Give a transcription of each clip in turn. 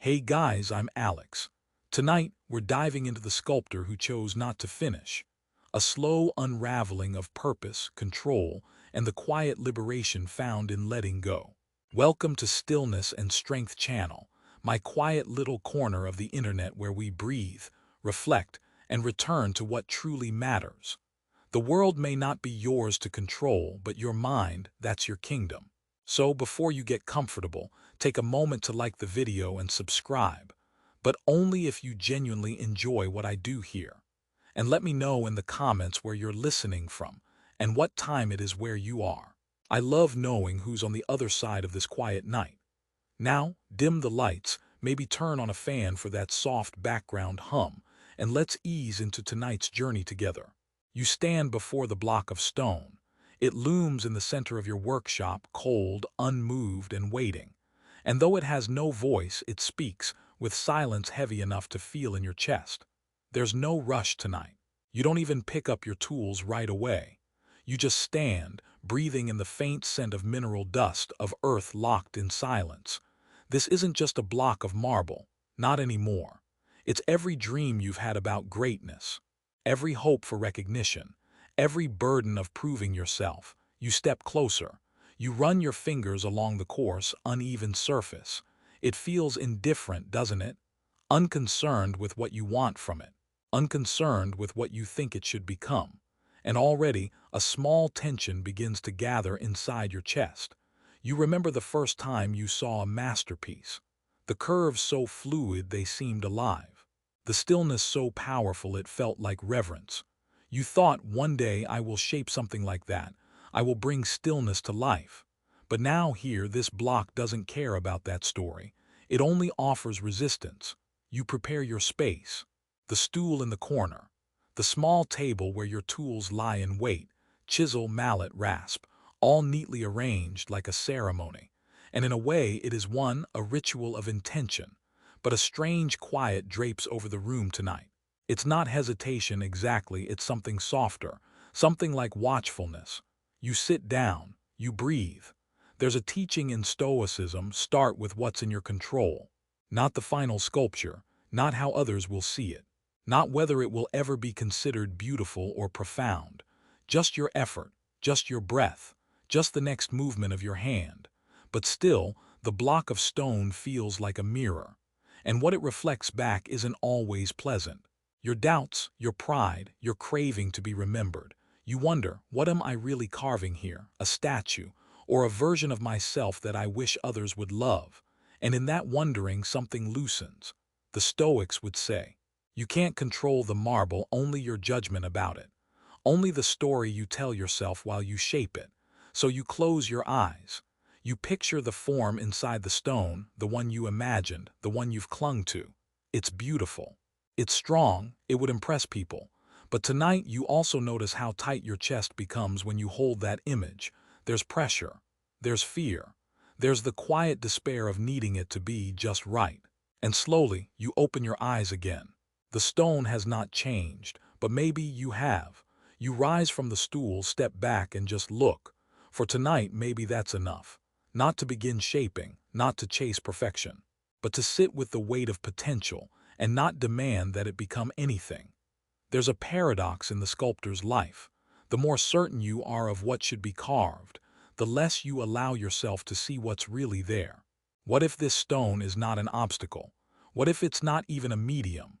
Hey guys, I'm Alex. Tonight, we're diving into the sculptor who chose not to finish. A slow unraveling of purpose, control, and the quiet liberation found in letting go. Welcome to Stillness and Strength channel, my quiet little corner of the internet where we breathe, reflect, and return to what truly matters. The world may not be yours to control, but your mind, that's your kingdom. So before you get comfortable, take a moment to like the video and subscribe, but only if you genuinely enjoy what I do here. And let me know in the comments where you're listening from and what time it is where you are. I love knowing who's on the other side of this quiet night. Now, dim the lights, maybe turn on a fan for that soft background hum, and let's ease into tonight's journey together. You stand before the block of stone. It looms in the center of your workshop, cold, unmoved, and waiting. And though it has no voice, it speaks, with silence heavy enough to feel in your chest. There's no rush tonight. You don't even pick up your tools right away. You just stand, breathing in the faint scent of mineral dust, of earth locked in silence. This isn't just a block of marble, not anymore. It's every dream you've had about greatness, every hope for recognition, every burden of proving yourself. You step closer. You run your fingers along the coarse, uneven surface. It feels indifferent, doesn't it? Unconcerned with what you want from it. Unconcerned with what you think it should become. And already, a small tension begins to gather inside your chest. You remember the first time you saw a masterpiece. The curves so fluid they seemed alive. The stillness so powerful it felt like reverence. You thought, one day I will shape something like that. I will bring stillness to life. But now here, this block doesn't care about that story. It only offers resistance. You prepare your space. The stool in the corner. The small table where your tools lie in wait. Chisel, mallet, rasp. All neatly arranged like a ceremony. And in a way, it is a ritual of intention. But a strange quiet drapes over the room tonight. It's not hesitation exactly, it's something softer, something like watchfulness. You sit down, you breathe. There's a teaching in Stoicism: start with what's in your control. Not the final sculpture, not how others will see it, not whether it will ever be considered beautiful or profound. Just your effort, just your breath, just the next movement of your hand. But still, the block of stone feels like a mirror, and what it reflects back isn't always pleasant. Your doubts, your pride, your craving to be remembered. You wonder, what am I really carving here? A statue, or a version of myself that I wish others would love? And in that wondering, something loosens. The Stoics would say, you can't control the marble, only your judgment about it. Only the story you tell yourself while you shape it. So you close your eyes. You picture the form inside the stone, the one you imagined, the one you've clung to. It's beautiful. It's strong, it would impress people. But tonight you also notice how tight your chest becomes when you hold that image. There's pressure. There's fear. There's the quiet despair of needing it to be just right. And slowly, you open your eyes again. The stone has not changed, but maybe you have. You rise from the stool, step back, and just look. For tonight, maybe that's enough. Not to begin shaping, not to chase perfection, but to sit with the weight of potential and not demand that it become anything. There's a paradox in the sculptor's life. The more certain you are of what should be carved, the less you allow yourself to see what's really there. What if this stone is not an obstacle? What if it's not even a medium?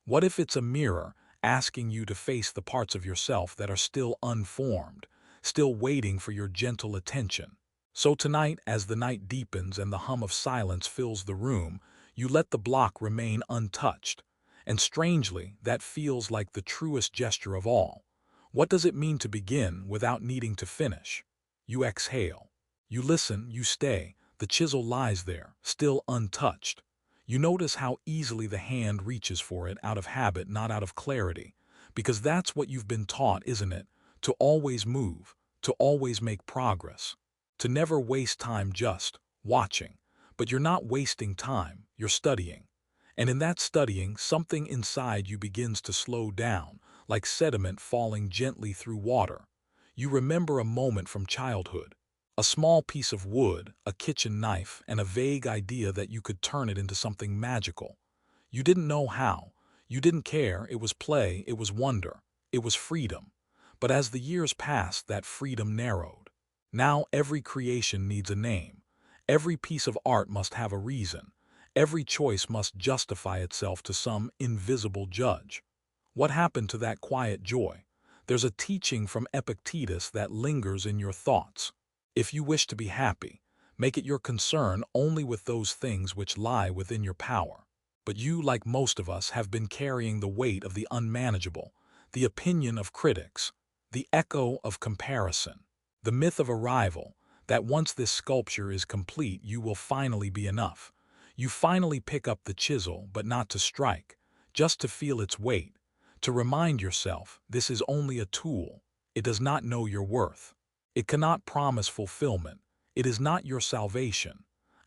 What if it's a mirror asking you to face the parts of yourself that are still unformed, still waiting for your gentle attention? So tonight, as the night deepens and the hum of silence fills the room, you let the block remain untouched. And strangely, that feels like the truest gesture of all. What does it mean to begin without needing to finish? You exhale. You listen, you stay. The chisel lies there, still untouched. You notice how easily the hand reaches for it, out of habit, not out of clarity. Because that's what you've been taught, isn't it? To always move, to always make progress, to never waste time just watching. But you're not wasting time, you're studying. And in that studying, something inside you begins to slow down, like sediment falling gently through water. You remember a moment from childhood, A small piece of wood, a kitchen knife, and a vague idea that you could turn it into something magical. You didn't know how. You didn't care. It was play. It was wonder. It was freedom. But as the years passed, that freedom narrowed. Now every creation needs a name. Every piece of art must have a reason. Every choice must justify itself to some invisible judge. What happened to that quiet joy? There's a teaching from Epictetus that lingers in your thoughts. If you wish to be happy, make it your concern only with those things which lie within your power. But you, like most of us, have been carrying the weight of the unmanageable, the opinion of critics, the echo of comparison, the myth of arrival, that once this sculpture is complete, you will finally be enough. You finally pick up the chisel, but not to strike, just to feel its weight, to remind yourself this is only a tool. It does not know your worth. It cannot promise fulfillment. It is not your salvation.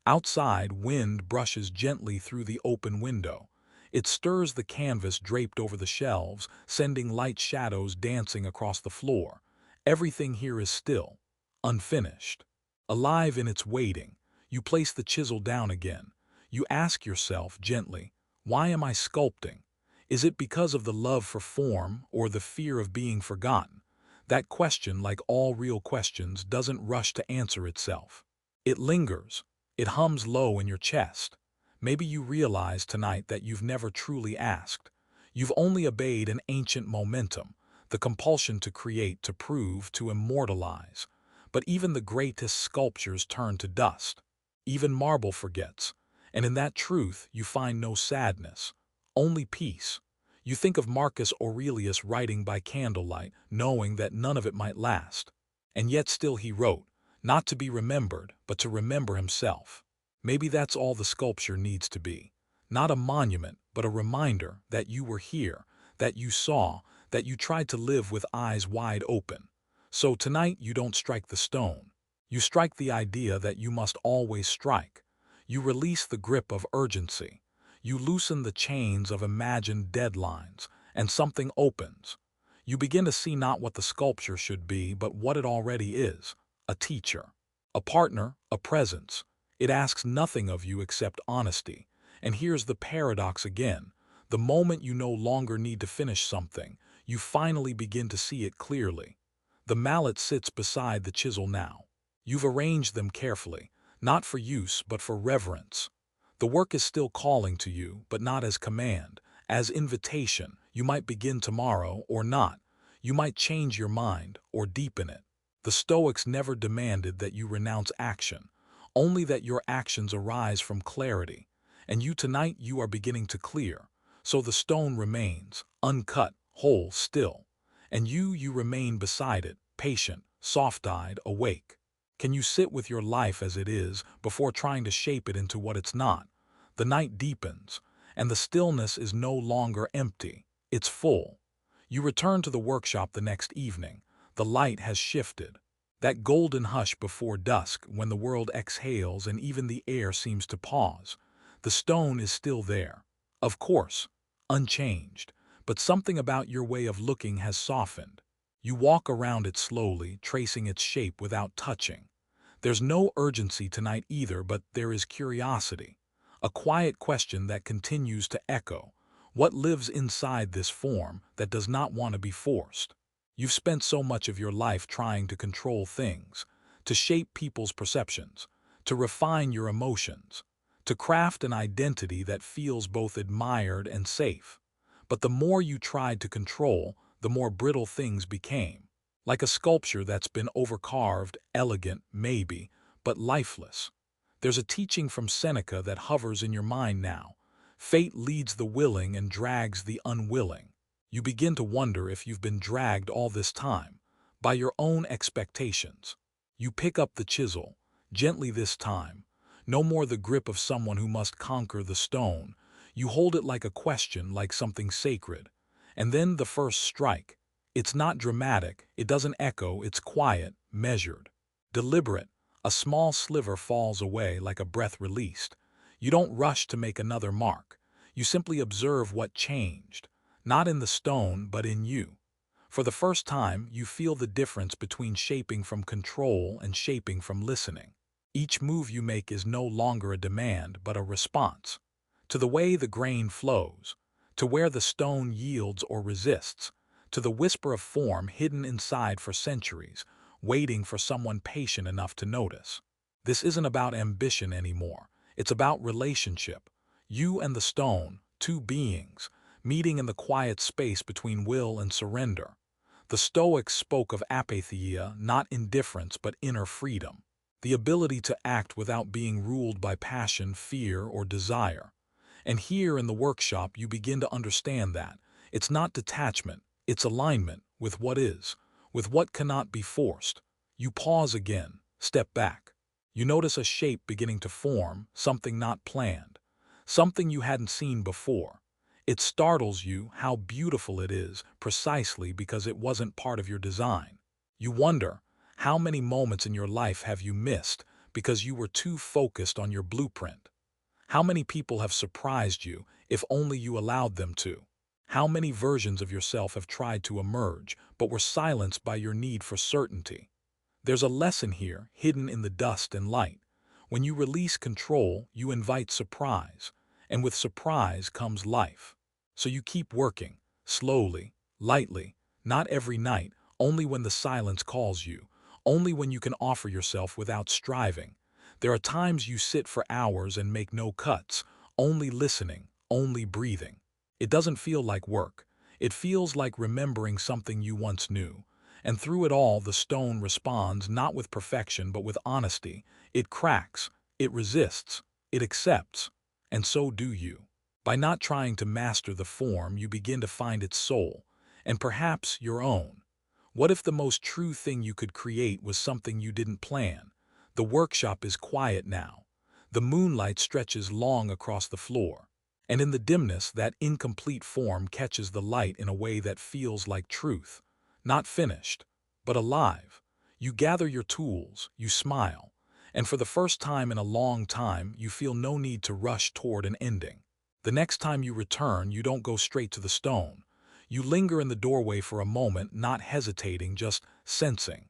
Outside, wind brushes gently through the open window. It stirs the canvas draped over the shelves, sending light shadows dancing across the floor. Everything here is still, unfinished, alive in its waiting. You place the chisel down again. You ask yourself gently, why am I sculpting? Is it because of the love for form or the fear of being forgotten? That question, like all real questions, doesn't rush to answer itself. It lingers. It hums low in your chest. Maybe you realize tonight that you've never truly asked. You've only obeyed an ancient momentum, the compulsion to create, to prove, to immortalize. But even the greatest sculptures turn to dust. Even marble forgets. And in that truth, you find no sadness, only peace. You think of Marcus Aurelius writing by candlelight, knowing that none of it might last. And yet still he wrote, not to be remembered, but to remember himself. Maybe that's all the sculpture needs to be. Not a monument, but a reminder that you were here, that you saw, that you tried to live with eyes wide open. So tonight you don't strike the stone. You strike the idea that you must always strike. You release the grip of urgency. You loosen the chains of imagined deadlines, and something opens. You begin to see not what the sculpture should be, but what it already is: a teacher, a partner, a presence. It asks nothing of you except honesty. And here's the paradox again. The moment you no longer need to finish something, you finally begin to see it clearly. The mallet sits beside the chisel now. You've arranged them carefully, not for use, but for reverence. The work is still calling to you, but not as command, as invitation. You might begin tomorrow or not. You might change your mind or deepen it. The Stoics never demanded that you renounce action, only that your actions arise from clarity. And tonight you are beginning to clear. So the stone remains, uncut, whole, still. And you remain beside it, patient, soft-eyed, awake. Can you sit with your life as it is before trying to shape it into what it's not? The night deepens, and the stillness is no longer empty. It's full. You return to the workshop the next evening. The light has shifted. That golden hush before dusk, when the world exhales and even the air seems to pause. The stone is still there. Of course, unchanged. But something about your way of looking has softened. You walk around it slowly, tracing its shape without touching. There's no urgency tonight either, but there is curiosity. A quiet question that continues to echo. What lives inside this form that does not want to be forced? You've spent so much of your life trying to control things, to shape people's perceptions, to refine your emotions, to craft an identity that feels both admired and safe. But the more you tried to control, the more brittle things became. Like a sculpture that's been overcarved, elegant, maybe, but lifeless. There's a teaching from Seneca that hovers in your mind now. Fate leads the willing and drags the unwilling. You begin to wonder if you've been dragged all this time, by your own expectations. You pick up the chisel, gently this time. No more the grip of someone who must conquer the stone. You hold it like a question, like something sacred. And then the first strike. It's not dramatic, it doesn't echo, it's quiet, measured, deliberate. A small sliver falls away like a breath released. You don't rush to make another mark. You simply observe what changed, not in the stone, but in you. For the first time, you feel the difference between shaping from control and shaping from listening. Each move you make is no longer a demand, but a response. To the way the grain flows, to where the stone yields or resists, to the whisper of form hidden inside for centuries, waiting for someone patient enough to notice. This isn't about ambition anymore. It's about relationship. You and the stone, two beings, meeting in the quiet space between will and surrender. The Stoics spoke of apatheia, not indifference but inner freedom, the ability to act without being ruled by passion, fear, or desire. And here in the workshop you begin to understand that it's not detachment, it's alignment with what is, with what cannot be forced. You pause again, step back. You notice a shape beginning to form, something not planned, something you hadn't seen before. It startles you how beautiful it is precisely because it wasn't part of your design. You wonder, how many moments in your life have you missed because you were too focused on your blueprint? How many people have surprised you if only you allowed them to? How many versions of yourself have tried to emerge but were silenced by your need for certainty? There's a lesson here hidden in the dust and light. When you release control, you invite surprise, and with surprise comes life. So you keep working, slowly, lightly, not every night, only when the silence calls you, only when you can offer yourself without striving. There are times you sit for hours and make no cuts, only listening, only breathing. It doesn't feel like work. It feels like remembering something you once knew. And through it all, the stone responds not with perfection but with honesty. It cracks, it resists, it accepts. And so do you. By not trying to master the form, you begin to find its soul, and perhaps your own. What if the most true thing you could create was something you didn't plan? The workshop is quiet now. The moonlight stretches long across the floor. And in the dimness, that incomplete form catches the light in a way that feels like truth. Not finished, but alive. You gather your tools, you smile, and for the first time in a long time, you feel no need to rush toward an ending. The next time you return, you don't go straight to the stone. You linger in the doorway for a moment, not hesitating, just sensing.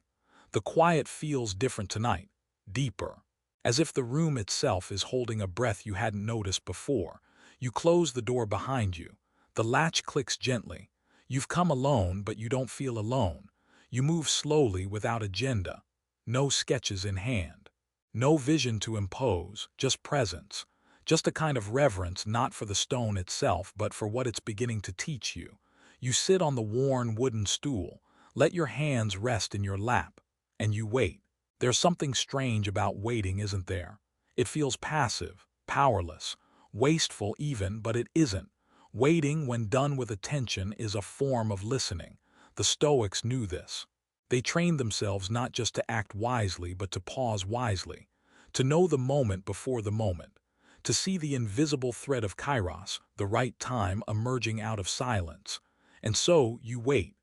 The quiet feels different tonight, deeper, as if the room itself is holding a breath you hadn't noticed before. You close the door behind you. The latch clicks gently. You've come alone, but you don't feel alone. You move slowly without agenda. No sketches in hand. No vision to impose, just presence. Just a kind of reverence, not for the stone itself, but for what it's beginning to teach you. You sit on the worn wooden stool, let your hands rest in your lap, and you wait. There's something strange about waiting, isn't there? It feels passive, powerless, wasteful even, but it isn't. Waiting, when done with attention, is a form of listening. The Stoics knew this. They trained themselves not just to act wisely, but to pause wisely, to know the moment before the moment, to see the invisible thread of kairos, the right time, emerging out of silence. And so you wait.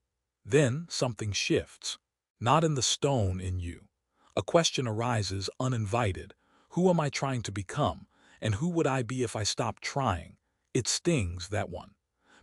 Then something shifts. Not in the stone, in you. A question arises uninvited. Who am I trying to become? And who would I be if I stopped trying? It stings, that one.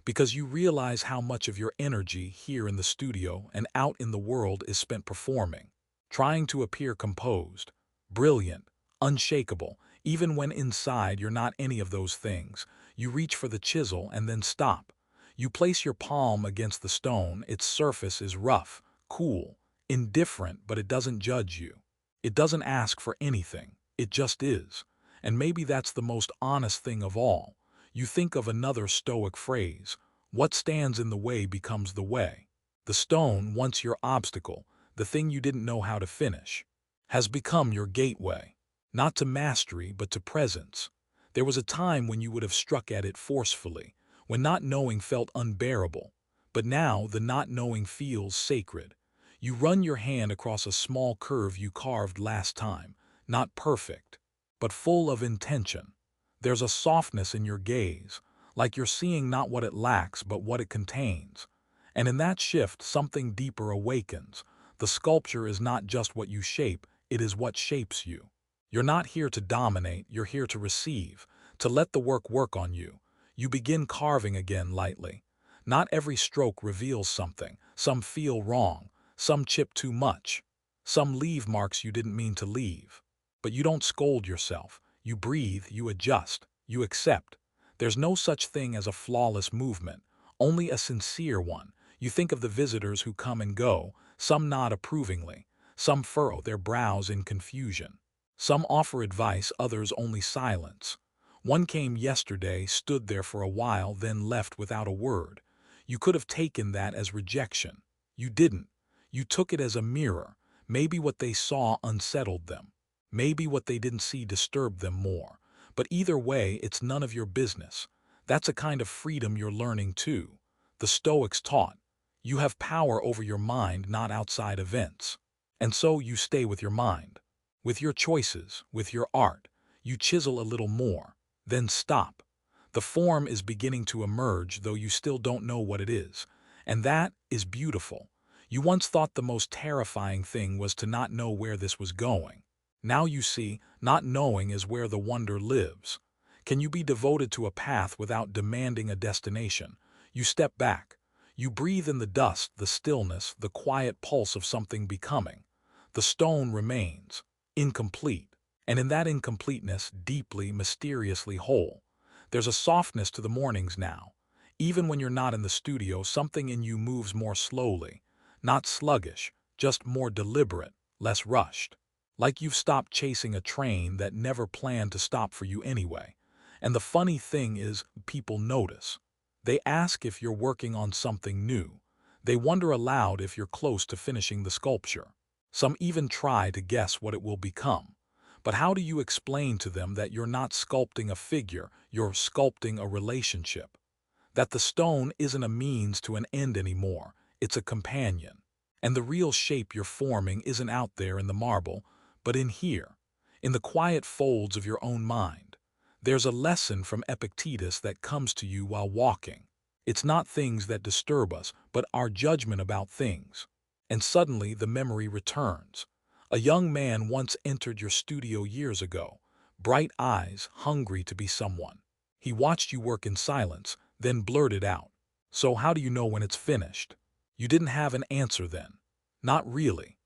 Because you realize how much of your energy here in the studio and out in the world is spent performing, trying to appear composed, brilliant, unshakable, even when inside you're not any of those things. You reach for the chisel and then stop. You place your palm against the stone. Its surface is rough, cool, indifferent, but it doesn't judge you. It doesn't ask for anything. It just is. And maybe that's the most honest thing of all. You think of another Stoic phrase, what stands in the way becomes the way. The stone, once your obstacle, the thing you didn't know how to finish, has become your gateway. Not to mastery, but to presence. There was a time when you would have struck at it forcefully, when not knowing felt unbearable. But now the not knowing feels sacred. You run your hand across a small curve you carved last time, not perfect, but full of intention. There's a softness in your gaze, like you're seeing not what it lacks, but what it contains. And in that shift, something deeper awakens. The sculpture is not just what you shape, it is what shapes you. You're not here to dominate, you're here to receive, to let the work on you. You begin carving again lightly, Not every stroke reveals something. Some feel wrong, some chip too much, some leave marks you didn't mean to leave. But you don't scold yourself. You breathe, you adjust, you accept. There's no such thing as a flawless movement, only a sincere one. You think of the visitors who come and go, some nod approvingly, some furrow their brows in confusion. Some offer advice, others only silence. One came yesterday, stood there for a while, then left without a word. You could have taken that as rejection. You didn't. You took it as a mirror. Maybe what they saw unsettled them. Maybe what they didn't see disturbed them more. But either way, it's none of your business. That's a kind of freedom you're learning too. The Stoics taught, you have power over your mind, not outside events. And so you stay with your mind. With your choices, with your art, you chisel a little more, then stop. The form is beginning to emerge, though you still don't know what it is. And that is beautiful. You once thought the most terrifying thing was to not know where this was going. Now you see, not knowing is where the wonder lives. Can you be devoted to a path without demanding a destination? You step back. You breathe in the dust, the stillness, the quiet pulse of something becoming. The stone remains, incomplete, and in that incompleteness, deeply, mysteriously whole. There's a softness to the mornings now. Even when you're not in the studio, something in you moves more slowly, not sluggish, just more deliberate, less rushed. Like you've stopped chasing a train that never planned to stop for you anyway. And the funny thing is, people notice. They ask if you're working on something new. They wonder aloud if you're close to finishing the sculpture. Some even try to guess what it will become. But how do you explain to them that you're not sculpting a figure, you're sculpting a relationship? That the stone isn't a means to an end anymore, it's a companion. And the real shape you're forming isn't out there in the marble, but in here, in the quiet folds of your own mind. There's a lesson from Epictetus that comes to you while walking. It's not things that disturb us, but our judgment about things. And suddenly the memory returns. A young man once entered your studio years ago, bright eyes, hungry to be someone. He watched you work in silence, then blurted out, "So how do you know when it's finished?" You didn't have an answer then. Not really.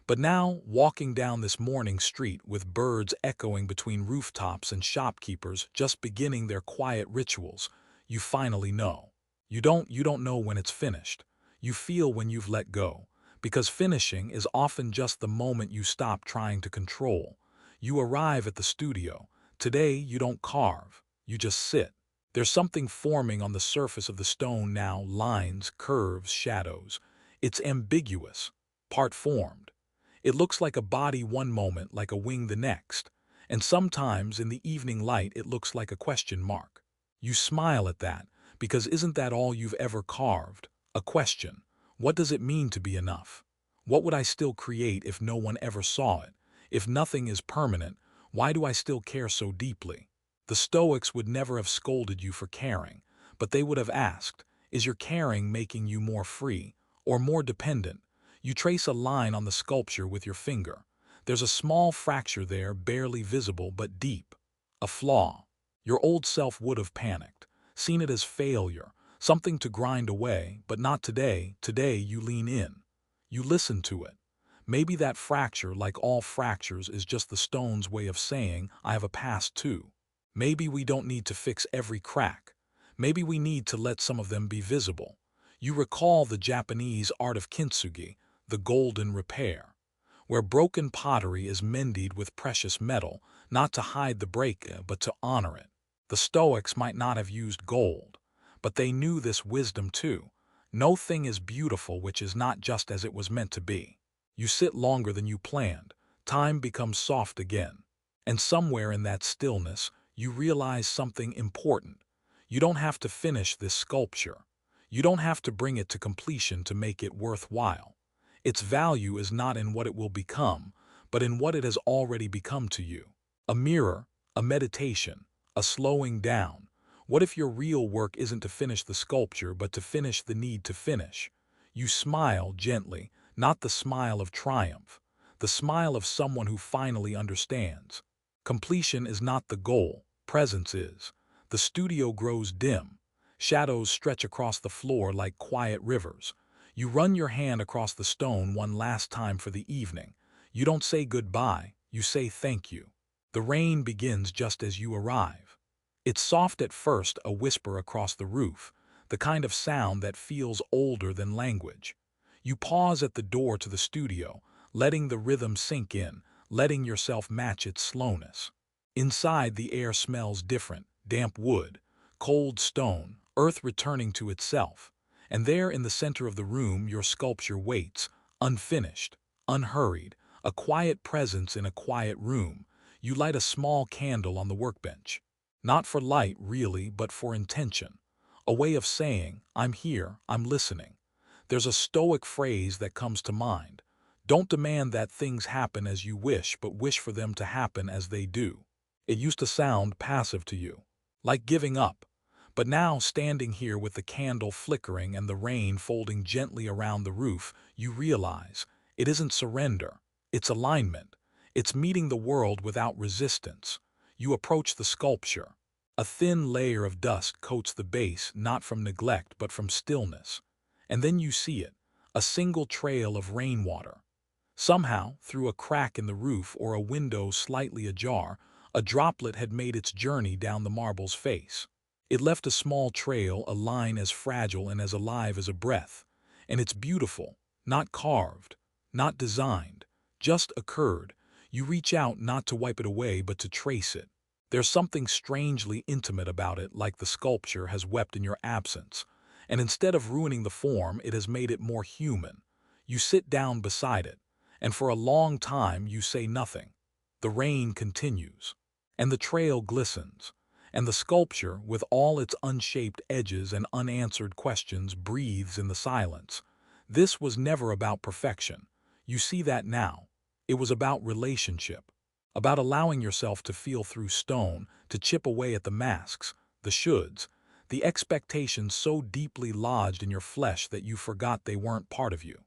But now, walking down this morning street with birds echoing between rooftops and shopkeepers just beginning their quiet rituals, you finally know. You don't know when it's finished. You feel when you've let go. Because finishing is often just the moment you stop trying to control. You arrive at the studio. Today, you don't carve. You just sit. There's something forming on the surface of the stone now, lines, curves, shadows. It's ambiguous, part formed. It looks like a body one moment, like a wing the next. And sometimes in the evening light it looks like a question mark. You smile at that, because isn't that all you've ever carved? A question. What does it mean to be enough? What would I still create if no one ever saw it? If nothing is permanent, why do I still care so deeply? The Stoics would never have scolded you for caring, but they would have asked, is your caring making you more free or more dependent? You trace a line on the sculpture with your finger. There's a small fracture there, barely visible but deep. A flaw. Your old self would have panicked, seen it as failure, something to grind away, but not today. Today you lean in. You listen to it. Maybe that fracture, like all fractures, is just the stone's way of saying, I have a past too. Maybe we don't need to fix every crack. Maybe we need to let some of them be visible. You recall the Japanese art of kintsugi, the golden repair, where broken pottery is mended with precious metal, not to hide the break, but to honor it. The Stoics might not have used gold, but they knew this wisdom too. No thing is beautiful which is not just as it was meant to be. You sit longer than you planned. Time becomes soft again. And somewhere in that stillness, you realize something important. You don't have to finish this sculpture. You don't have to bring it to completion to make it worthwhile. Its value is not in what it will become, but in what it has already become to you. A mirror, a meditation, a slowing down. What if your real work isn't to finish the sculpture, but to finish the need to finish? You smile gently, not the smile of triumph, the smile of someone who finally understands. Completion is not the goal, presence is. The studio grows dim. Shadows stretch across the floor like quiet rivers. You run your hand across the stone one last time for the evening. You don't say goodbye, you say thank you. The rain begins just as you arrive. It's soft at first, a whisper across the roof, the kind of sound that feels older than language. You pause at the door to the studio, letting the rhythm sink in, letting yourself match its slowness. Inside, the air smells different: damp wood, cold stone, earth returning to itself. And there in the center of the room your sculpture waits, unfinished, unhurried, a quiet presence in a quiet room. You light a small candle on the workbench. Not for light, really, but for intention. A way of saying, I'm here, I'm listening. There's a Stoic phrase that comes to mind. Don't demand that things happen as you wish, but wish for them to happen as they do. It used to sound passive to you, like giving up. But now, standing here with the candle flickering and the rain folding gently around the roof, you realize it isn't surrender, it's alignment. It's meeting the world without resistance. You approach the sculpture. A thin layer of dust coats the base, not from neglect but from stillness. And then you see it, a single trail of rainwater. Somehow, through a crack in the roof or a window slightly ajar, a droplet had made its journey down the marble's face. It left a small trail, a line as fragile and as alive as a breath. And it's beautiful, not carved, not designed, just occurred. You reach out not to wipe it away but to trace it. There's something strangely intimate about it, like the sculpture has wept in your absence. And instead of ruining the form, it has made it more human. You sit down beside it, and for a long time you say nothing. The rain continues, and the trail glistens, and the sculpture, with all its unshaped edges and unanswered questions, breathes in the silence. This was never about perfection. You see that now. It was about relationship, about allowing yourself to feel through stone, to chip away at the masks, the shoulds, the expectations so deeply lodged in your flesh that you forgot they weren't part of you.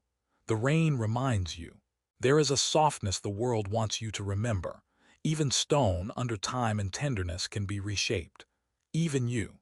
The rain reminds you. There is a softness the world wants you to remember. Even stone, under time and tenderness, can be reshaped. Even you.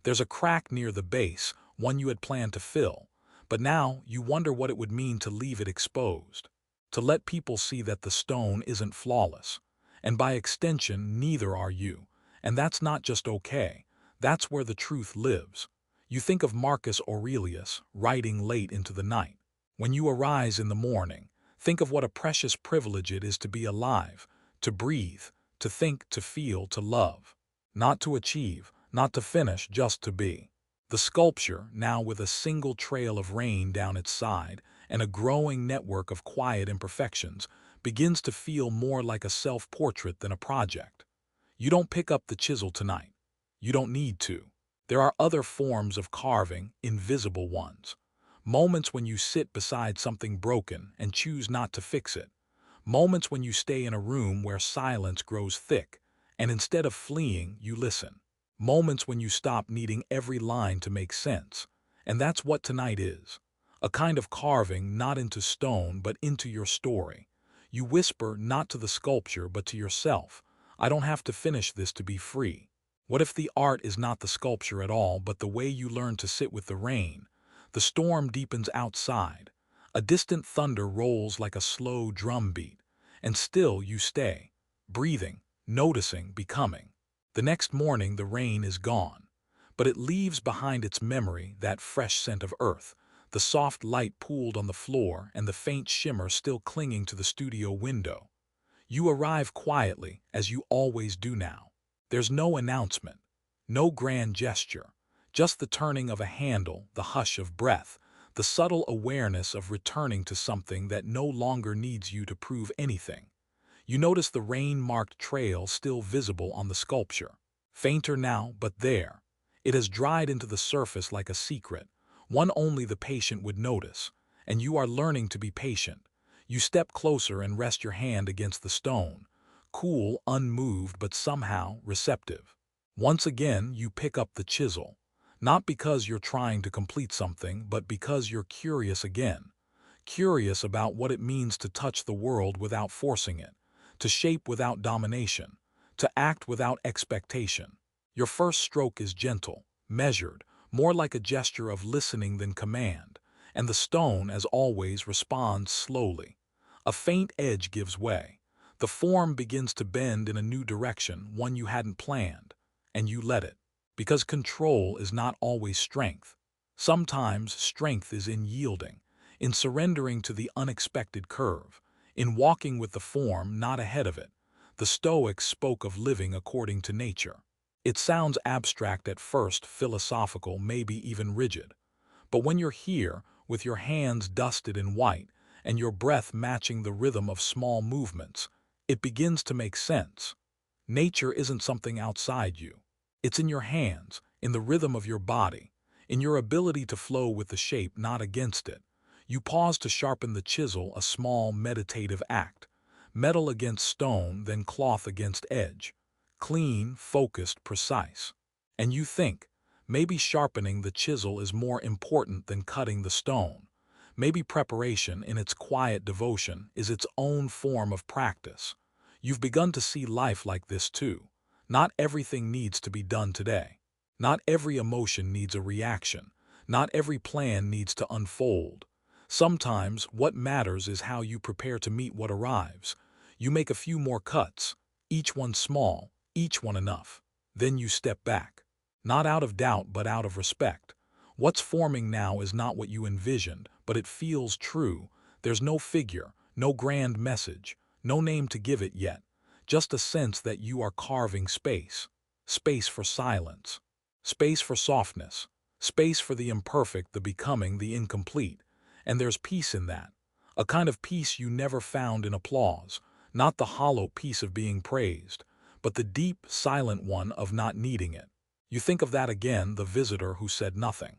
There's a crack near the base, one you had planned to fill, but now you wonder what it would mean to leave it exposed. To let people see that the stone isn't flawless. And by extension, neither are you. And that's not just okay. That's where the truth lives. You think of Marcus Aurelius, writing late into the night. When you arise in the morning, think of what a precious privilege it is to be alive, to breathe, to think, to feel, to love. Not to achieve, not to finish, just to be. The sculpture, now with a single trail of rain down its side and a growing network of quiet imperfections, begins to feel more like a self-portrait than a project. You don't pick up the chisel tonight. You don't need to. There are other forms of carving, invisible ones. Moments when you sit beside something broken and choose not to fix it. Moments when you stay in a room where silence grows thick, and instead of fleeing, you listen. Moments when you stop needing every line to make sense. And that's what tonight is. A kind of carving not into stone but into your story. You whisper not to the sculpture but to yourself, I don't have to finish this to be free. What if the art is not the sculpture at all but the way you learn to sit with the rain? The storm deepens outside. A distant thunder rolls like a slow drum beat. And still you stay, breathing, noticing, becoming. The next morning the rain is gone. But it leaves behind its memory that fresh scent of earth, the soft light pooled on the floor and the faint shimmer still clinging to the studio window. You arrive quietly, as you always do now. There's no announcement, no grand gesture, just the turning of a handle, the hush of breath, the subtle awareness of returning to something that no longer needs you to prove anything. You notice the rain-marked trail still visible on the sculpture. Fainter now, but there. It has dried into the surface like a secret, one only the patient would notice, and you are learning to be patient. You step closer and rest your hand against the stone, cool, unmoved, but somehow receptive. Once again, you pick up the chisel, not because you're trying to complete something, but because you're curious again. Curious about what it means to touch the world without forcing it, to shape without domination, to act without expectation. Your first stroke is gentle, measured, more like a gesture of listening than command, and the stone, as always, responds slowly. A faint edge gives way. The form begins to bend in a new direction, one you hadn't planned, and you let it. Because control is not always strength. Sometimes strength is in yielding, in surrendering to the unexpected curve, in walking with the form, not ahead of it. The Stoics spoke of living according to nature. It sounds abstract at first, philosophical, maybe even rigid. But when you're here, with your hands dusted in white, and your breath matching the rhythm of small movements, it begins to make sense. Nature isn't something outside you. It's in your hands, in the rhythm of your body, in your ability to flow with the shape, not against it. You pause to sharpen the chisel, a small meditative act. Metal against stone, then cloth against edge. Clean, focused, precise. And you think, maybe sharpening the chisel is more important than cutting the stone. Maybe preparation, in its quiet devotion, is its own form of practice. You've begun to see life like this too. Not everything needs to be done today. Not every emotion needs a reaction. Not every plan needs to unfold. Sometimes what matters is how you prepare to meet what arrives. You make a few more cuts, each one small, each one enough. Then you step back. Not out of doubt, but out of respect. What's forming now is not what you envisioned, but it feels true. There's no figure, no grand message, no name to give it yet. Just a sense that you are carving space. Space for silence. Space for softness. Space for the imperfect, the becoming, the incomplete. And there's peace in that. A kind of peace you never found in applause. Not the hollow peace of being praised, but the deep, silent one of not needing it. You think of that again, the visitor who said nothing.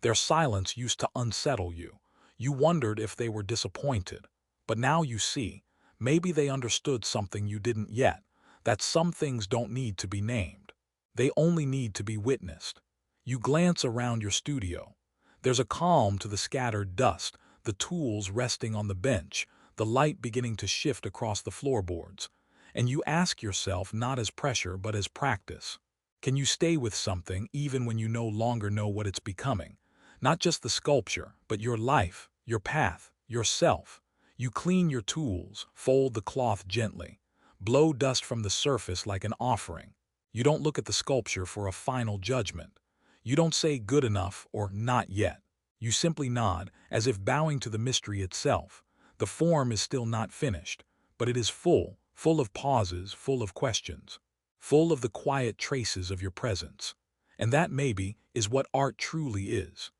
Their silence used to unsettle you. You wondered if they were disappointed. But now you see, maybe they understood something you didn't yet, that some things don't need to be named. They only need to be witnessed. You glance around your studio. There's a calm to the scattered dust, the tools resting on the bench, the light beginning to shift across the floorboards. And you ask yourself, not as pressure but as practice. Can you stay with something even when you no longer know what it's becoming? Not just the sculpture, but your life, your path, yourself. You clean your tools, fold the cloth gently, blow dust from the surface like an offering. You don't look at the sculpture for a final judgment. You don't say good enough or not yet. You simply nod, as if bowing to the mystery itself. The form is still not finished, but it is full, full of pauses, full of questions, full of the quiet traces of your presence. And that, maybe, is what art truly is.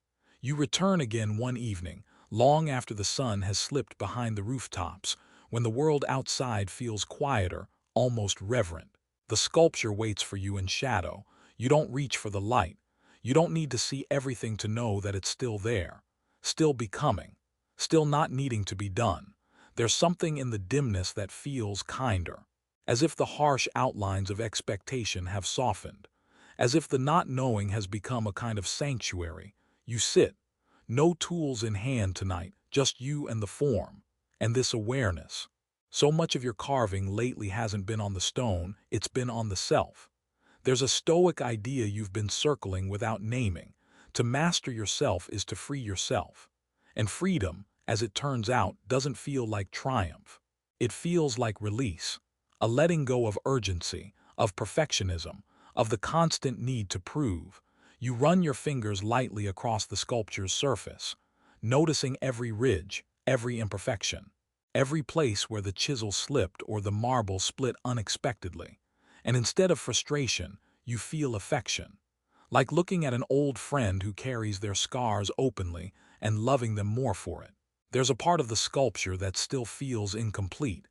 You return again one evening, long after the sun has slipped behind the rooftops, when the world outside feels quieter, almost reverent. The sculpture waits for you in shadow. You don't reach for the light. You don't need to see everything to know that it's still there, still becoming, still not needing to be done. There's something in the dimness that feels kinder, as if the harsh outlines of expectation have softened, as if the not knowing has become a kind of sanctuary. You sit, no tools in hand tonight, just you and the form, and this awareness. So much of your carving lately hasn't been on the stone, it's been on the self. There's a Stoic idea you've been circling without naming. To master yourself is to free yourself. And freedom, as it turns out, doesn't feel like triumph. It feels like release, a letting go of urgency, of perfectionism, of the constant need to prove. You run your fingers lightly across the sculpture's surface, noticing every ridge, every imperfection, every place where the chisel slipped or the marble split unexpectedly. And instead of frustration, you feel affection, like looking at an old friend who carries their scars openly and loving them more for it. There's a part of the sculpture that still feels incomplete.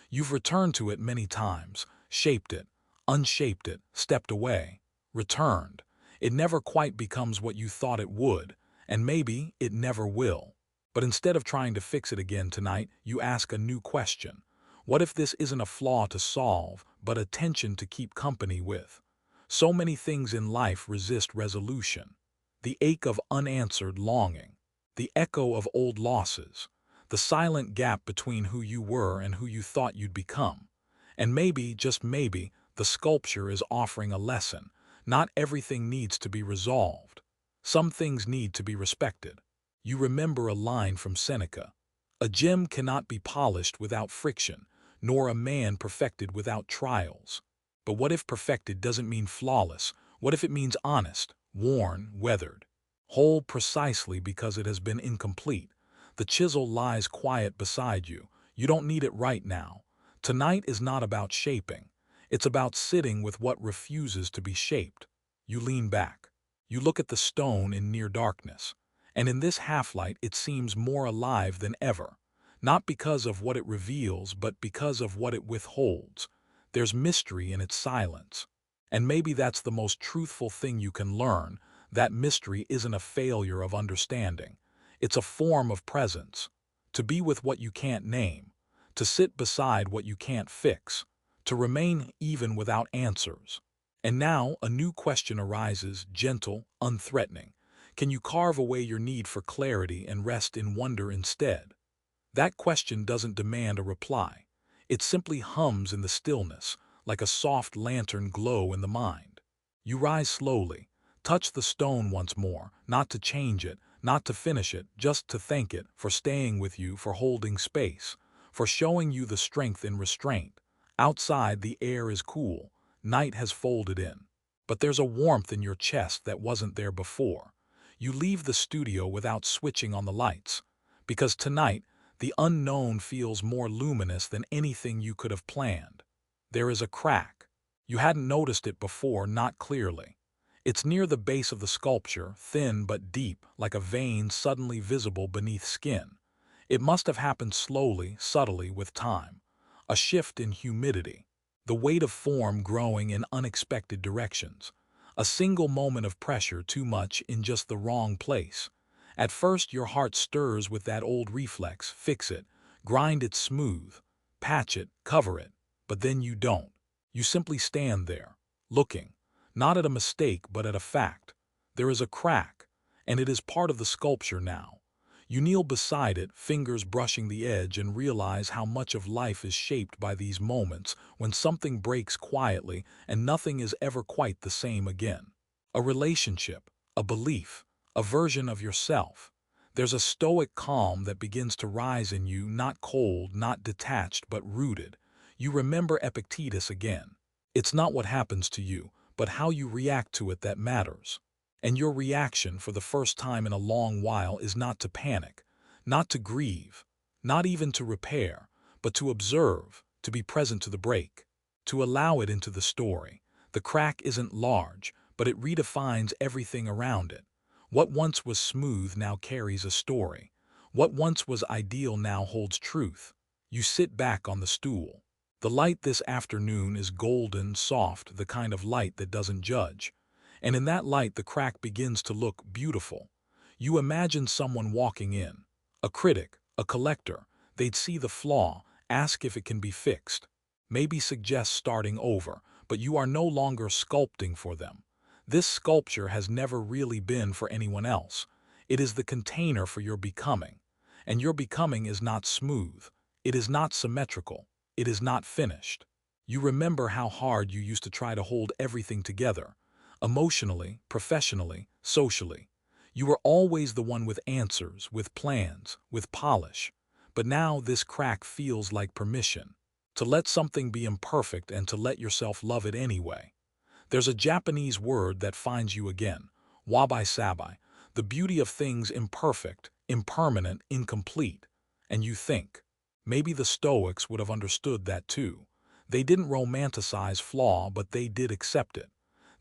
You've returned to it many times, shaped it, unshaped it, stepped away, returned. It never quite becomes what you thought it would, and maybe it never will. But instead of trying to fix it again tonight, you ask a new question. What if this isn't a flaw to solve, but a tension to keep company with? So many things in life resist resolution. The ache of unanswered longing, the echo of old losses, the silent gap between who you were and who you thought you'd become. And maybe, just maybe, the sculpture is offering a lesson. Not everything needs to be resolved. Some things need to be respected. You remember a line from Seneca. A gem cannot be polished without friction, nor a man perfected without trials. But what if perfected doesn't mean flawless? What if it means honest, worn, weathered? Whole precisely because it has been incomplete. The chisel lies quiet beside you. You don't need it right now. Tonight is not about shaping. It's about sitting with what refuses to be shaped. You lean back. You look at the stone in near darkness. And in this half-light it seems more alive than ever. Not because of what it reveals, but because of what it withholds. There's mystery in its silence. And maybe that's the most truthful thing you can learn. That mystery isn't a failure of understanding. It's a form of presence. To be with what you can't name. To sit beside what you can't fix. To remain even without answers. And now a new question arises, gentle, unthreatening. Can you carve away your need for clarity and rest in wonder instead? That question doesn't demand a reply. It simply hums in the stillness, like a soft lantern glow in the mind. You rise slowly, touch the stone once more, not to change it, not to finish it, just to thank it for staying with you, for holding space, for showing you the strength in restraint. Outside the air is cool, night has folded in. But there's a warmth in your chest that wasn't there before. You leave the studio without switching on the lights, because tonight, the unknown feels more luminous than anything you could have planned. There is a crack. You hadn't noticed it before, not clearly. It's near the base of the sculpture, thin but deep, like a vein suddenly visible beneath skin. It must have happened slowly, subtly, with time. A shift in humidity. The weight of form growing in unexpected directions. A single moment of pressure too much in just the wrong place. At first your heart stirs with that old reflex, fix it, grind it smooth, patch it, cover it, but then you don't. You simply stand there, looking, not at a mistake but at a fact. There is a crack, and it is part of the sculpture now. You kneel beside it, fingers brushing the edge, and realize how much of life is shaped by these moments when something breaks quietly and nothing is ever quite the same again. A relationship, a belief, a version of yourself. There's a stoic calm that begins to rise in you, not cold, not detached, but rooted. You remember Epictetus again. It's not what happens to you, but how you react to it that matters. And your reaction for the first time in a long while is not to panic, not to grieve, not even to repair, but to observe, to be present to the break, to allow it into the story. The crack isn't large, but it redefines everything around it. What once was smooth now carries a story. What once was ideal now holds truth. You sit back on the stool. The light this afternoon is golden, soft, the kind of light that doesn't judge. And in that light the crack begins to look beautiful. You imagine someone walking in. A critic, a collector. They'd see the flaw, ask if it can be fixed. Maybe suggest starting over, but you are no longer sculpting for them. This sculpture has never really been for anyone else. It is the container for your becoming. And your becoming is not smooth. It is not symmetrical. It is not finished. You remember how hard you used to try to hold everything together. Emotionally, professionally, socially. You were always the one with answers, with plans, with polish. But now this crack feels like permission. To let something be imperfect and to let yourself love it anyway. There's a Japanese word that finds you again, wabi-sabi, the beauty of things imperfect, impermanent, incomplete. And you think, maybe the Stoics would have understood that too. They didn't romanticize flaw, but they did accept it.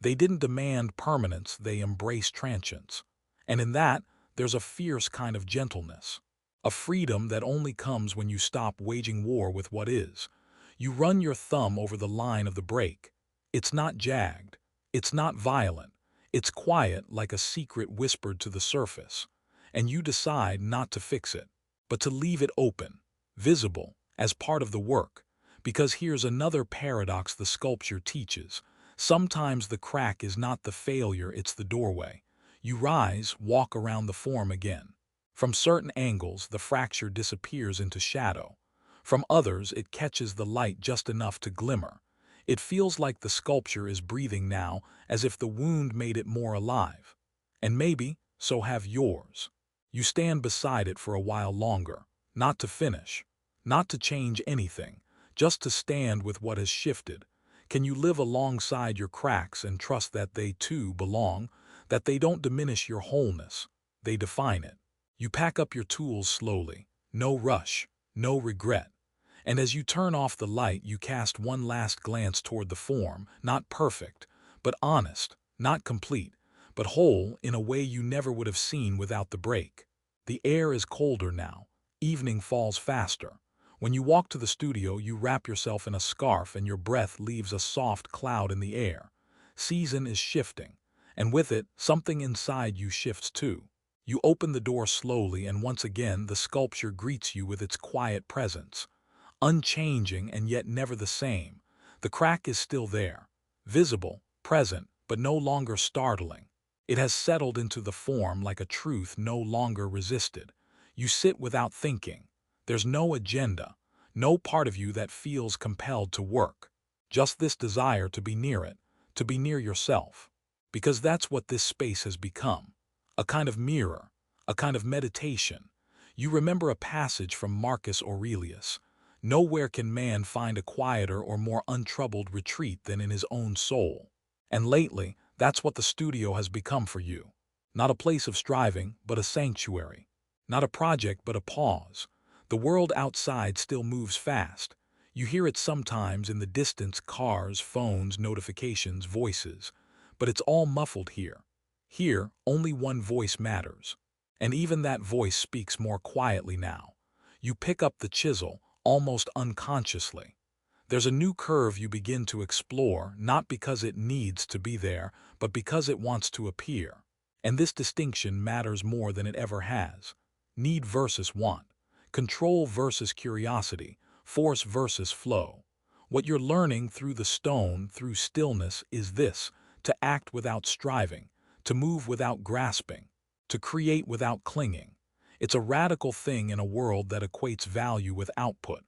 They didn't demand permanence, they embraced transience. And in that, there's a fierce kind of gentleness. A freedom that only comes when you stop waging war with what is. You run your thumb over the line of the break. It's not jagged. It's not violent. It's quiet, like a secret whispered to the surface. And you decide not to fix it, but to leave it open, visible, as part of the work. Because here's another paradox the sculpture teaches. Sometimes the crack is not the failure, it's the doorway. You rise, walk around the form again. From certain angles, the fracture disappears into shadow. From others, it catches the light just enough to glimmer. It feels like the sculpture is breathing now, as if the wound made it more alive. And maybe so have yours. You stand beside it for a while longer, not to finish, not to change anything, just to stand with what has shifted. Can you live alongside your cracks and trust that they too belong, that they don't diminish your wholeness, they define it? You pack up your tools slowly, no rush, no regret. And as you turn off the light, you cast one last glance toward the form, not perfect, but honest, not complete, but whole in a way you never would have seen without the break. The air is colder now. Evening falls faster. When you walk to the studio, you wrap yourself in a scarf and your breath leaves a soft cloud in the air. Season is shifting, and with it, something inside you shifts too. You open the door slowly, and once again the sculpture greets you with its quiet presence. Unchanging and yet never the same. The crack is still there, visible, present, but no longer startling. It has settled into the form like a truth no longer resisted. You sit without thinking. There's no agenda, no part of you that feels compelled to work. Just this desire to be near it, to be near yourself. Because that's what this space has become. A kind of mirror, a kind of meditation. You remember a passage from Marcus Aurelius. Nowhere can man find a quieter or more untroubled retreat than in his own soul. And lately, that's what the studio has become for you. Not a place of striving, but a sanctuary. Not a project, but a pause. The world outside still moves fast. You hear it sometimes in the distance: cars, phones, notifications, voices. But it's all muffled here. Here, only one voice matters. And even that voice speaks more quietly now. You pick up the chisel, almost unconsciously. There's a new curve you begin to explore, not because it needs to be there, but because it wants to appear. And this distinction matters more than it ever has. Need versus want. Control versus curiosity. Force versus flow. What you're learning through the stone, through stillness, is this: to act without striving, to move without grasping, to create without clinging. It's a radical thing in a world that equates value with output.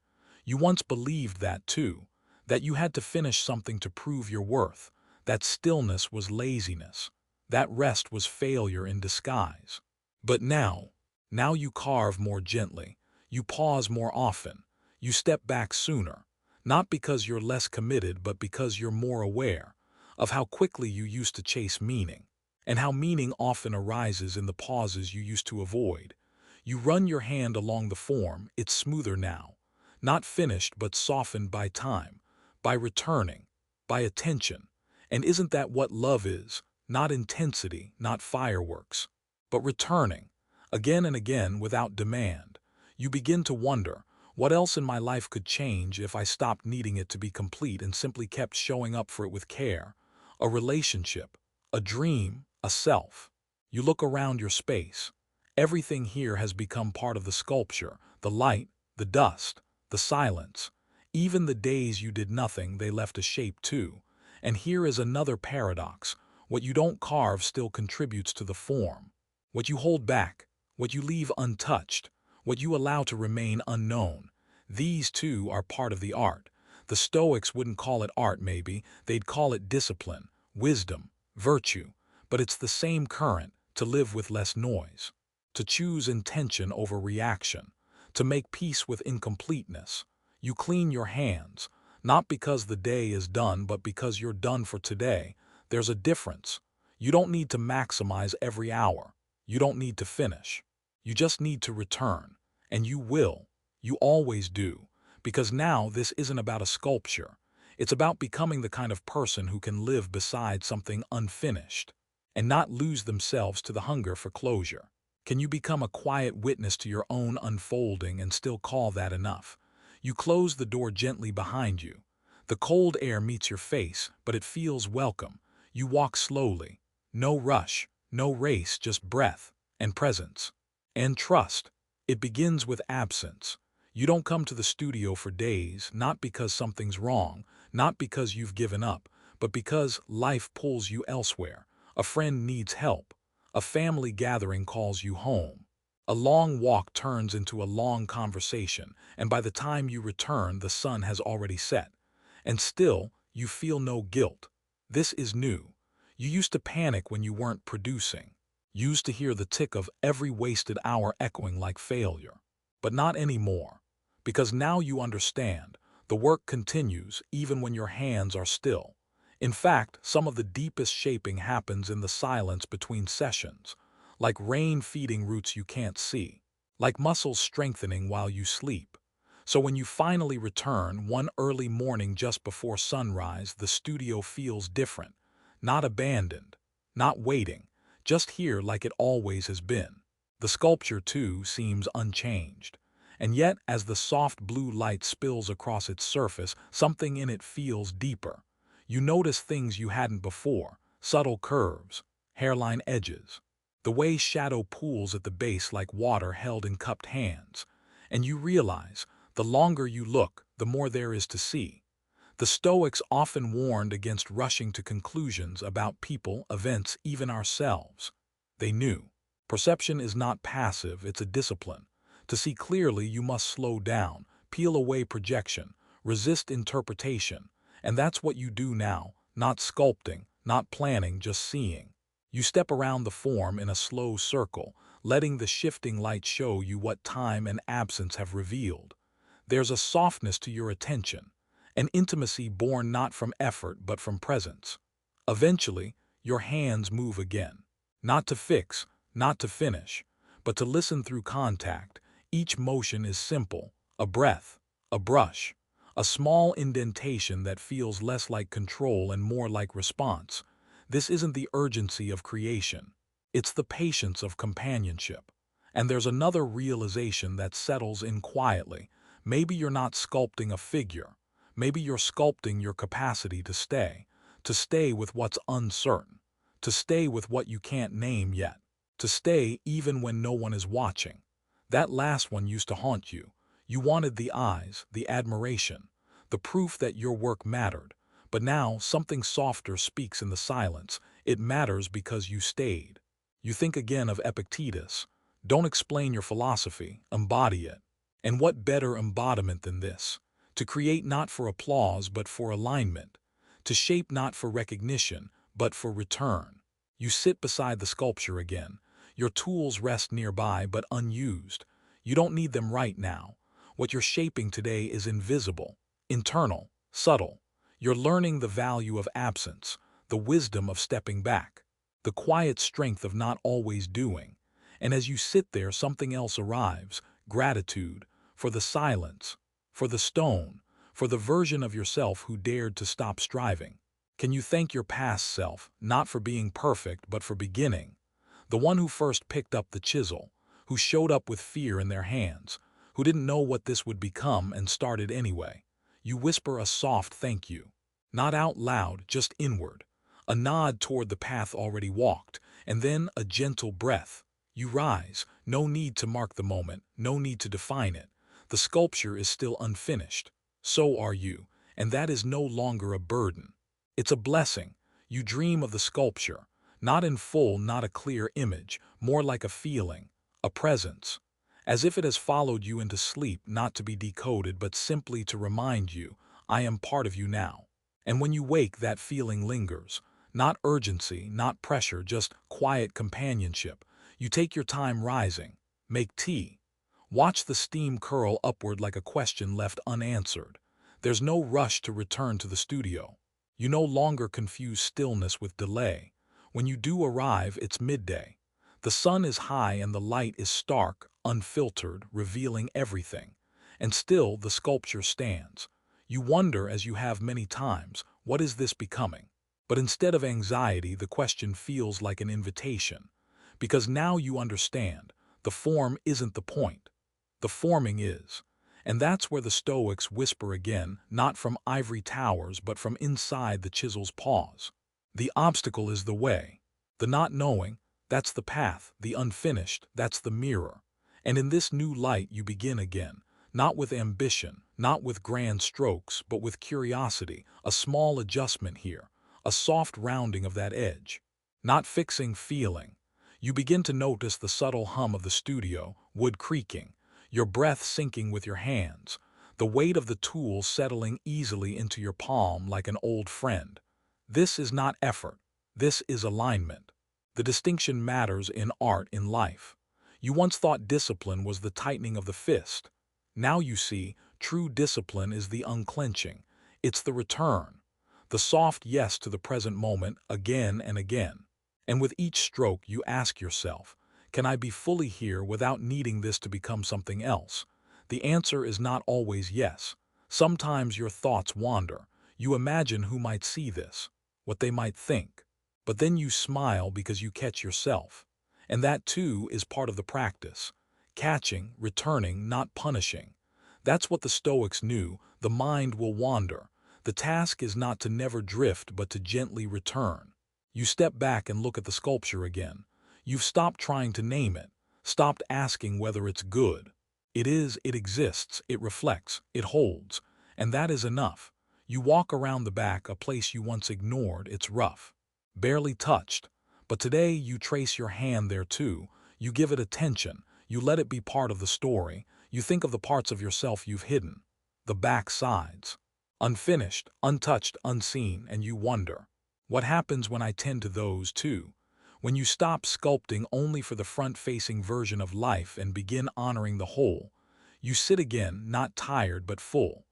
You once believed that too, that you had to finish something to prove your worth, that stillness was laziness, that rest was failure in disguise. But now you carve more gently, you pause more often, you step back sooner, not because you're less committed, but because you're more aware of how quickly you used to chase meaning, and how meaning often arises in the pauses you used to avoid. You run your hand along the form, it's smoother now. Not finished, but softened by time, by returning, by attention. And isn't that what love is? Not intensity, not fireworks, but returning, again and again without demand. You begin to wonder, what else in my life could change if I stopped needing it to be complete and simply kept showing up for it with care? A relationship, a dream, a self. You look around your space. Everything here has become part of the sculpture: the light, the dust, the silence. Even the days you did nothing, they left a shape too. And here is another paradox. What you don't carve still contributes to the form. What you hold back, what you leave untouched, what you allow to remain unknown, these too are part of the art. The Stoics wouldn't call it art maybe, they'd call it discipline, wisdom, virtue. But it's the same current: to live with less noise, to choose intention over reaction, to make peace with incompleteness. You clean your hands, not because the day is done, but because you're done for today. There's a difference. You don't need to maximize every hour. You don't need to finish. You just need to return. And you will. You always do. Because now this isn't about a sculpture. It's about becoming the kind of person who can live beside something unfinished and not lose themselves to the hunger for closure. Can you become a quiet witness to your own unfolding and still call that enough? You close the door gently behind you. The cold air meets your face, but it feels welcome. You walk slowly. No rush, no race, just breath and presence. And trust. It begins with absence. You don't come to the studio for days, not because something's wrong, not because you've given up, but because life pulls you elsewhere. A friend needs help. A family gathering calls you home. A long walk turns into a long conversation, and by the time you return, the sun has already set. And still, you feel no guilt. This is new. You used to panic when you weren't producing. used to hear the tick of every wasted hour echoing like failure. But not anymore, because now you understand, the work continues even when your hands are still. In fact, some of the deepest shaping happens in the silence between sessions, like rain feeding roots you can't see, like muscles strengthening while you sleep. So when you finally return one early morning just before sunrise, the studio feels different, not abandoned, not waiting, just here like it always has been. The sculpture, too, seems unchanged. And yet, as the soft blue light spills across its surface, something in it feels deeper. You notice things you hadn't before, subtle curves, hairline edges, the way shadow pools at the base like water held in cupped hands. And you realize, the longer you look, the more there is to see. The Stoics often warned against rushing to conclusions about people, events, even ourselves. They knew. Perception is not passive, it's a discipline. To see clearly, you must slow down, peel away projection, resist interpretation. And that's what you do now, not sculpting, not planning, just seeing. You step around the form in a slow circle, letting the shifting light show you what time and absence have revealed. There's a softness to your attention, an intimacy born not from effort but from presence. Eventually, your hands move again. Not to fix, not to finish, but to listen through contact. Each motion is simple, a breath, a brush, a small indentation that feels less like control and more like response. This isn't the urgency of creation. It's the patience of companionship. And there's another realization that settles in quietly. Maybe you're not sculpting a figure. Maybe you're sculpting your capacity to stay with what's uncertain, to stay with what you can't name yet, to stay even when no one is watching. That last one used to haunt you. You wanted the eyes, the admiration, the proof that your work mattered. But now something softer speaks in the silence. It matters because you stayed. You think again of Epictetus. Don't explain your philosophy, embody it. And what better embodiment than this? To create not for applause but for alignment, to shape not for recognition but for return. You sit beside the sculpture again. Your tools rest nearby but unused. You don't need them right now. What you're shaping today is invisible, internal, subtle. You're learning the value of absence, the wisdom of stepping back, the quiet strength of not always doing. And as you sit there, something else arrives, gratitude, for the silence, for the stone, for the version of yourself who dared to stop striving. Can you thank your past self, not for being perfect, but for beginning? The one who first picked up the chisel, who showed up with fear in their hands, who didn't know what this would become and started anyway. You whisper a soft thank you, not out loud, just inward, a nod toward the path already walked, and then a gentle breath. You rise, no need to mark the moment, no need to define it. The sculpture is still unfinished. So are you, and that is no longer a burden. It's a blessing. You dream of the sculpture, not in full, not a clear image, more like a feeling, a presence, as if it has followed you into sleep, not to be decoded, but simply to remind you, I am part of you now. And when you wake, that feeling lingers, not urgency, not pressure, just quiet companionship. You take your time rising, make tea, watch the steam curl upward like a question left unanswered. There's no rush to return to the studio. You no longer confuse stillness with delay. When you do arrive, it's midday. The sun is high and the light is stark, unfiltered, revealing everything. And still the sculpture stands. You wonder, as you have many times, what is this becoming? But instead of anxiety, the question feels like an invitation. Because now you understand, the form isn't the point. The forming is. And that's where the Stoics whisper again, not from ivory towers, but from inside the chisel's paws. The obstacle is the way. The not knowing, that's the path. The unfinished, that's the mirror. And in this new light you begin again, not with ambition, not with grand strokes, but with curiosity, a small adjustment here, a soft rounding of that edge. Not fixing, feeling. You begin to notice the subtle hum of the studio, wood creaking, your breath sinking with your hands, the weight of the tool settling easily into your palm like an old friend. This is not effort. This is alignment. The distinction matters in art, in life. You once thought discipline was the tightening of the fist. Now you see, true discipline is the unclenching. It's the return. The soft yes to the present moment again and again. And with each stroke you ask yourself, can I be fully here without needing this to become something else? The answer is not always yes. Sometimes your thoughts wander. You imagine who might see this, what they might think. But then you smile because you catch yourself. And that too is part of the practice. Catching, returning, not punishing. That's what the Stoics knew. The mind will wander. The task is not to never drift but to gently return. You step back and look at the sculpture again. You've stopped trying to name it, stopped asking whether it's good. It is, it exists, it reflects, it holds, and that is enough. You walk around the back, a place you once ignored. It's rough, barely touched, but today you trace your hand there too. You give it attention, you let it be part of the story. You think of the parts of yourself you've hidden, the back sides, unfinished, untouched, unseen, and you wonder, what happens when I tend to those too? When you stop sculpting only for the front-facing version of life and begin honoring the whole, you sit again, not tired but full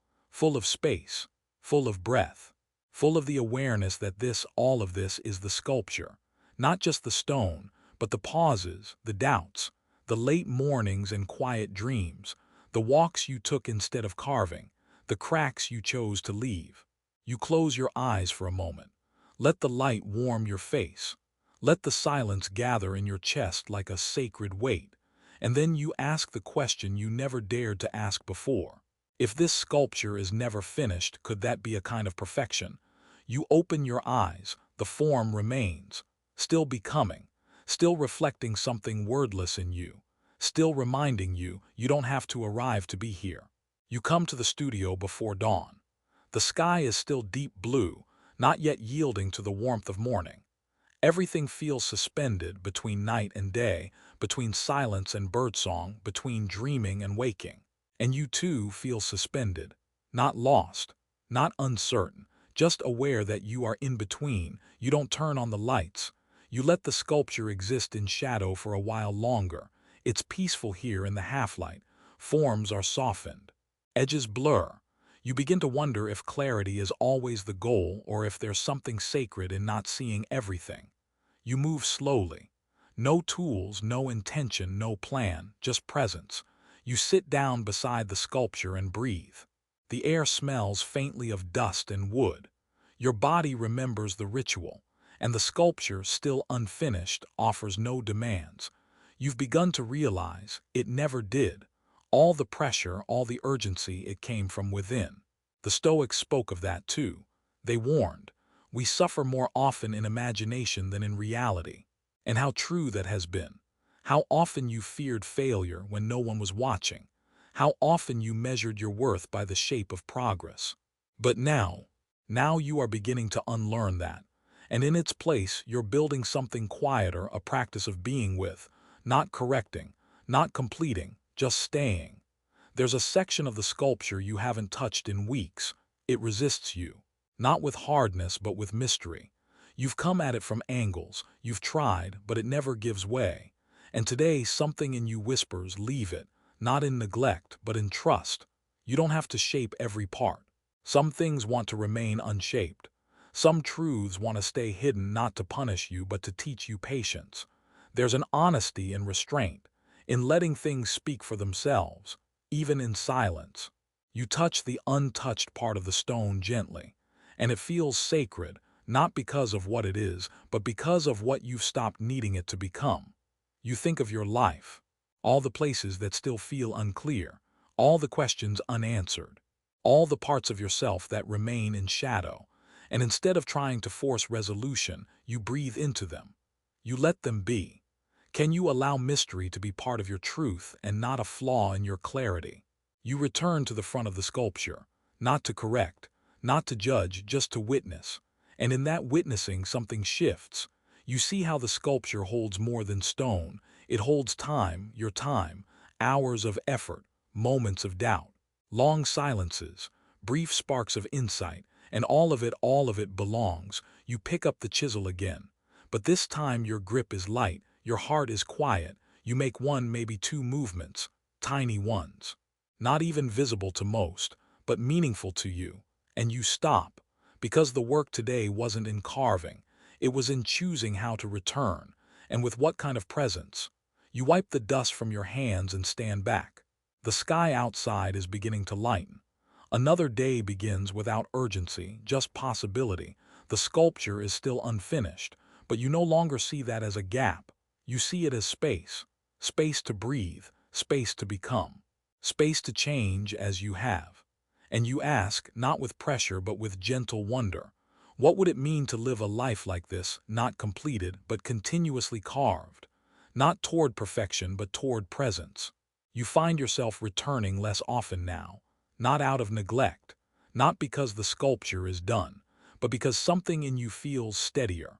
of space, full of breath, full of the awareness that all of this is the sculpture, not just the stone, but the pauses, the doubts, the late mornings and quiet dreams, the walks you took instead of carving, the cracks you chose to leave. You close your eyes for a moment. Let the light warm your face. Let the silence gather in your chest like a sacred weight. And then you ask the question you never dared to ask before. If this sculpture is never finished, could that be a kind of perfection? You open your eyes, the form remains, still becoming, still reflecting something wordless in you, still reminding you you don't have to arrive to be here. You come to the studio before dawn. The sky is still deep blue, not yet yielding to the warmth of morning. Everything feels suspended between night and day, between silence and birdsong, between dreaming and waking. And you too feel suspended, not lost, not uncertain, just aware that you are in between. You don't turn on the lights. You let the sculpture exist in shadow for a while longer. It's peaceful here in the half-light. Forms are softened. Edges blur. You begin to wonder if clarity is always the goal or if there's something sacred in not seeing everything. You move slowly. No tools, no intention, no plan, just presence. You sit down beside the sculpture and breathe. The air smells faintly of dust and wood. Your body remembers the ritual, and the sculpture, still unfinished, offers no demands. You've begun to realize it never did. All the pressure, all the urgency, it came from within. The Stoics spoke of that too. They warned, we suffer more often in imagination than in reality. And how true that has been. How often you feared failure when no one was watching. How often you measured your worth by the shape of progress. But now you are beginning to unlearn that. And in its place, you're building something quieter, a practice of being with, not correcting, not completing, just staying. There's a section of the sculpture you haven't touched in weeks. It resists you, not with hardness but with mystery. You've come at it from angles, you've tried, but it never gives way. And today something in you whispers, leave it, not in neglect, but in trust. You don't have to shape every part. Some things want to remain unshaped. Some truths want to stay hidden, not to punish you, but to teach you patience. There's an honesty in restraint, in letting things speak for themselves, even in silence. You touch the untouched part of the stone gently, and it feels sacred, not because of what it is, but because of what you've stopped needing it to become. You think of your life, all the places that still feel unclear, all the questions unanswered, all the parts of yourself that remain in shadow, and instead of trying to force resolution, you breathe into them. You let them be. Can you allow mystery to be part of your truth and not a flaw in your clarity? You return to the front of the sculpture, not to correct, not to judge, just to witness. And in that witnessing, something shifts. You see how the sculpture holds more than stone. It holds time, your time, hours of effort, moments of doubt, long silences, brief sparks of insight, and all of it belongs. You pick up the chisel again, But this time your grip is light, your heart is quiet, you make one, maybe two movements, tiny ones. Not even visible to most, but meaningful to you. And you stop, because the work today wasn't in carving, it was in choosing how to return, and with what kind of presence. You wipe the dust from your hands and stand back. The sky outside is beginning to lighten. Another day begins without urgency, just possibility. The sculpture is still unfinished, but you no longer see that as a gap. You see it as space. Space to breathe, space to become, space to change as you have. And you ask, not with pressure but with gentle wonder, what would it mean to live a life like this, not completed but continuously carved? Not toward perfection but toward presence. You find yourself returning less often now, not out of neglect, not because the sculpture is done, but because something in you feels steadier.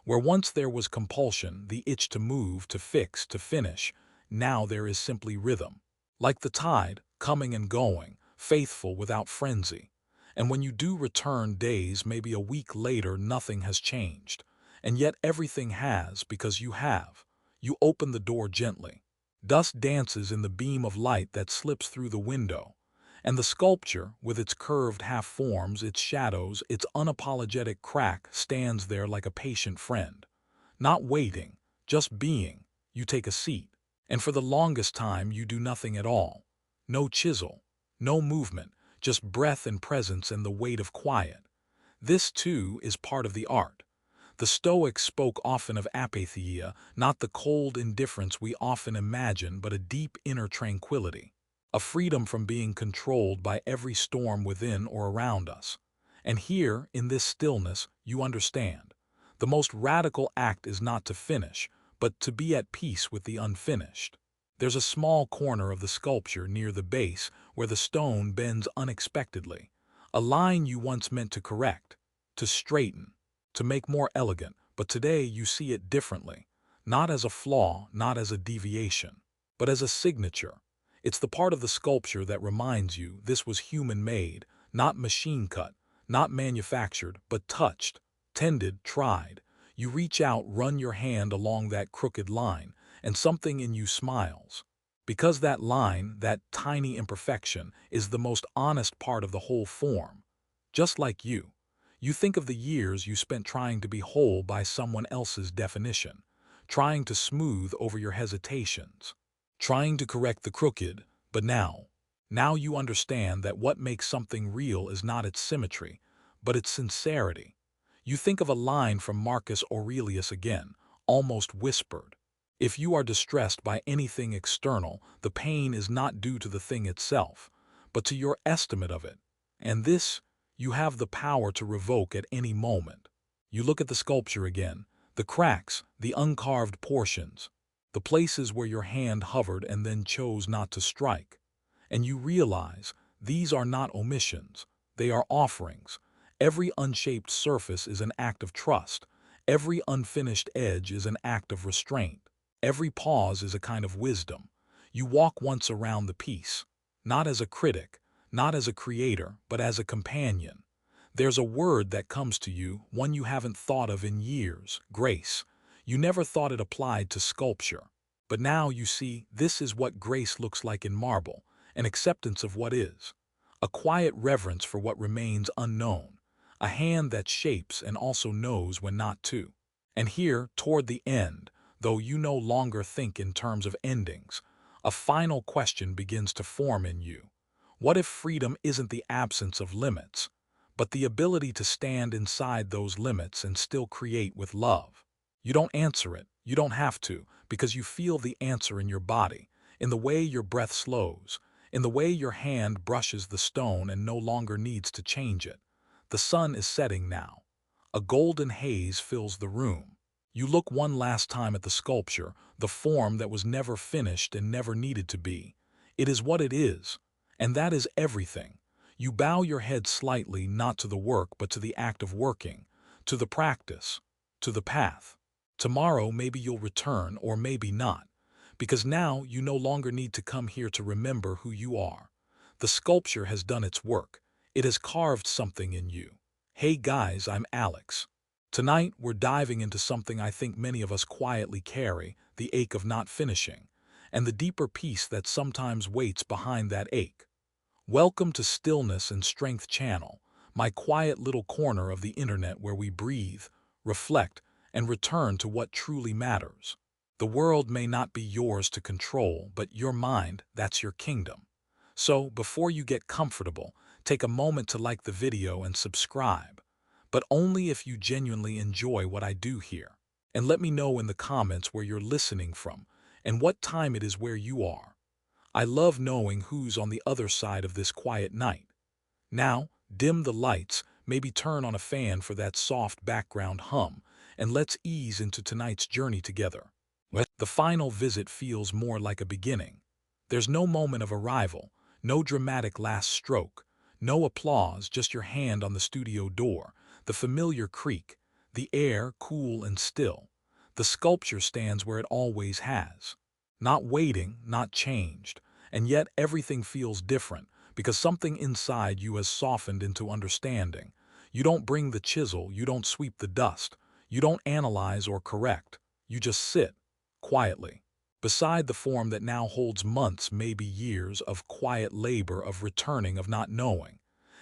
Where once there was compulsion, the itch to move, to fix, to finish, now there is simply rhythm. Like the tide, coming and going, faithful without frenzy. And when you do return days, maybe a week later, nothing has changed. And yet everything has, because you have. You open the door gently. Dust dances in the beam of light that slips through the window. And the sculpture, with its curved half-forms, its shadows, its unapologetic crack, stands there like a patient friend. Not waiting, just being. You take a seat. And for the longest time you do nothing at all. No chisel, no movement, just breath and presence and the weight of quiet. This, too, is part of the art. The Stoics spoke often of apatheia, not the cold indifference we often imagine, but a deep inner tranquility. A freedom from being controlled by every storm within or around us. And here, in this stillness, you understand. The most radical act is not to finish, but to be at peace with the unfinished. There's a small corner of the sculpture near the base where the stone bends unexpectedly. A line you once meant to correct, to straighten, to make more elegant, but today you see it differently. Not as a flaw, not as a deviation, but as a signature. It's the part of the sculpture that reminds you this was human-made, not machine-cut, not manufactured, but touched, tended, tried. You reach out, run your hand along that crooked line, and something in you smiles. Because that line, that tiny imperfection, is the most honest part of the whole form. Just like you. You think of the years you spent trying to be whole by someone else's definition, trying to smooth over your hesitations, trying to correct the crooked, but now you understand that what makes something real is not its symmetry, but its sincerity. You think of a line from Marcus Aurelius again, almost whispered. If you are distressed by anything external, the pain is not due to the thing itself, but to your estimate of it. And this, you have the power to revoke at any moment. You look at the sculpture again, the cracks, the uncarved portions, the places where your hand hovered and then chose not to strike. And you realize these are not omissions, they are offerings. Every unshaped surface is an act of trust. Every unfinished edge is an act of restraint. Every pause is a kind of wisdom. You walk once around the piece, not as a critic, not as a creator, but as a companion. There's a word that comes to you, one you haven't thought of in years, grace. You never thought it applied to sculpture. But now you see, this is what grace looks like in marble, an acceptance of what is. A quiet reverence for what remains unknown. A hand that shapes and also knows when not to. And here, toward the end, though you no longer think in terms of endings, a final question begins to form in you. What if freedom isn't the absence of limits, but the ability to stand inside those limits and still create with love? You don't answer it, you don't have to, because you feel the answer in your body, in the way your breath slows, in the way your hand brushes the stone and no longer needs to change it. The sun is setting now. A golden haze fills the room. You look one last time at the sculpture, the form that was never finished and never needed to be. It is what it is, and that is everything. You bow your head slightly, not to the work but to the act of working, to the practice, to the path. Tomorrow maybe you'll return or maybe not, because now you no longer need to come here to remember who you are. The sculpture has done its work. It has carved something in you. Hey guys, I'm Alex. Tonight, we're diving into something I think many of us quietly carry, the ache of not finishing, and the deeper peace that sometimes waits behind that ache. Welcome to Stillness and Strength channel, my quiet little corner of the internet where we breathe, reflect, and return to what truly matters. The world may not be yours to control, but your mind, that's your kingdom. So, before you get comfortable, take a moment to like the video and subscribe, but only if you genuinely enjoy what I do here. And let me know in the comments where you're listening from and what time it is where you are. I love knowing who's on the other side of this quiet night. Now, dim the lights, maybe turn on a fan for that soft background hum, and let's ease into tonight's journey together. The final visit feels more like a beginning. There's no moment of arrival, no dramatic last stroke, no applause, just your hand on the studio door, the familiar creak, the air cool and still. The sculpture stands where it always has. Not waiting, not changed, and yet everything feels different because something inside you has softened into understanding. You don't bring the chisel, you don't sweep the dust, you don't analyze or correct, you just sit, quietly, beside the form that now holds months, maybe years, of quiet labor, of returning, of not knowing.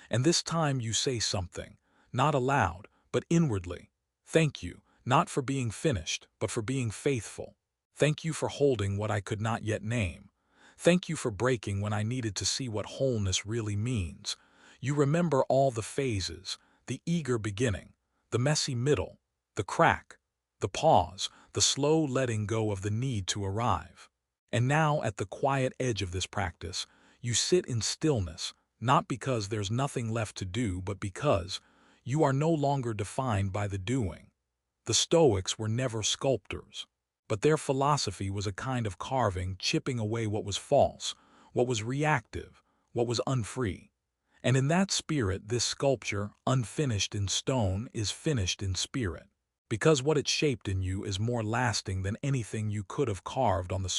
And this time you say something, not aloud, but inwardly. Thank you, not for being finished, but for being faithful. Thank you for holding what I could not yet name. Thank you for breaking when I needed to see what wholeness really means. You remember all the phases, the eager beginning, the messy middle, the crack, the pause, the slow letting go of the need to arrive. And now, at the quiet edge of this practice, you sit in stillness, not because there's nothing left to do, but because you are no longer defined by the doing. The Stoics were never sculptors, but their philosophy was a kind of carving, chipping away what was false, what was reactive, what was unfree. And in that spirit, this sculpture, unfinished in stone, is finished in spirit, because what it shaped in you is more lasting than anything you could have carved on the